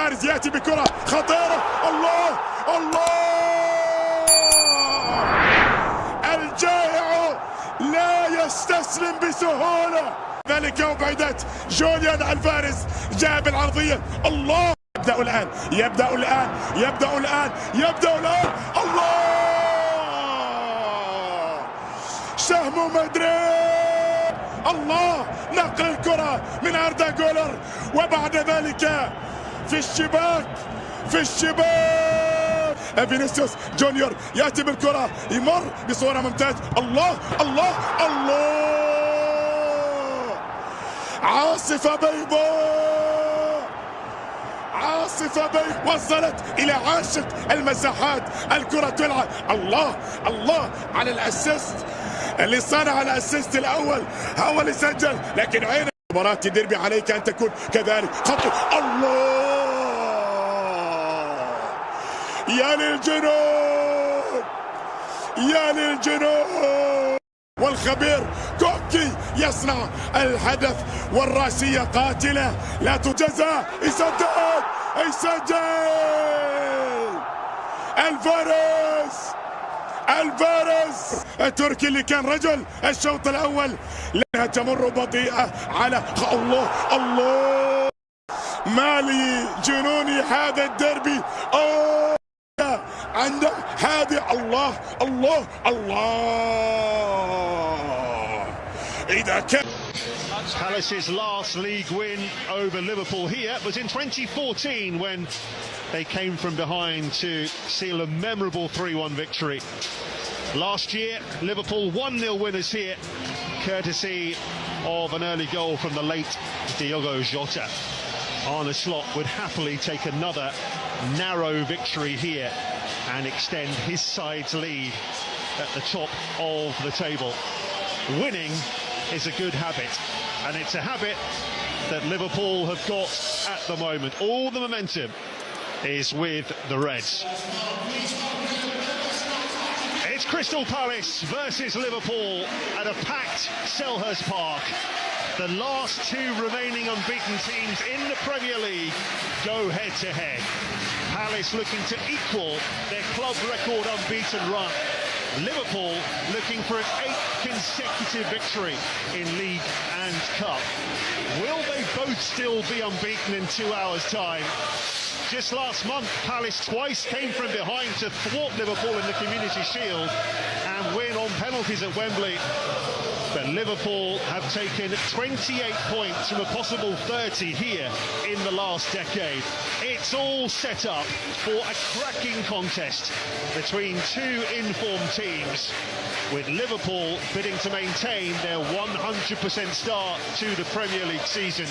البارز يأتي بكرة خطيرة. الله الله، الجائع لا يستسلم بسهولة. ذلك وبعدت جوليان ألفاريز جاء بالعرضية. الله، يبدأ الآن يبدأ الآن يبدأ الآن يبدأ الآن. الله، سهم مدريد. الله، نقل الكرة من أردا جولر وبعد ذلك في الشباك في الشباك. فينيسيوس جونيور يأتي بالكرة، يمر بصورة ممتازة. الله الله الله، عاصفة بيضاء، عاصفة بيضاء وصلت إلى عاشق المساحات. الكرة تلعب. الله الله على الأسيست اللي صنع الأسيست الأول، هو اللي سجل. لكن عين مباراة الديربي عليك أن تكون كذلك. خط الله، يا للجنون يا للجنون. والخبير كوكي يصنع الهدف والراسية قاتلة لا تجزى. يسجل الفارس التركي اللي كان رجل الشوط الأول، لأنها تمر بطيئة على الله الله. مالي جنوني هذا الديربي. عنده هذه. الله الله الله، إذا كان Palace's last league win over Liverpool here was in 2014 when they came from behind to seal a memorable 3-1 victory. Last year, Liverpool 1-0 winners here, courtesy of an early goal from the late Diogo Jota. Arne Slot would happily take another narrow victory here and extend his side's lead at the top of the table. Winning is a good habit, and it's a habit that Liverpool have got at the moment. All the momentum is with the Reds. It's Crystal Palace versus Liverpool at a packed Selhurst Park. The last two remaining unbeaten teams in the Premier League go head-to-head. Palace looking to equal their club record unbeaten run. Liverpool looking for an 8th consecutive victory in League and Cup. Will they both still be unbeaten in 2 hours' time? Just last month, Palace twice came from behind to thwart Liverpool in the Community Shield and win on penalties at Wembley. But Liverpool have taken 28 points from a possible 30 here in the last decade. It's all set up for a cracking contest between two informed teams, with Liverpool bidding to maintain their 100% start to the Premier League season.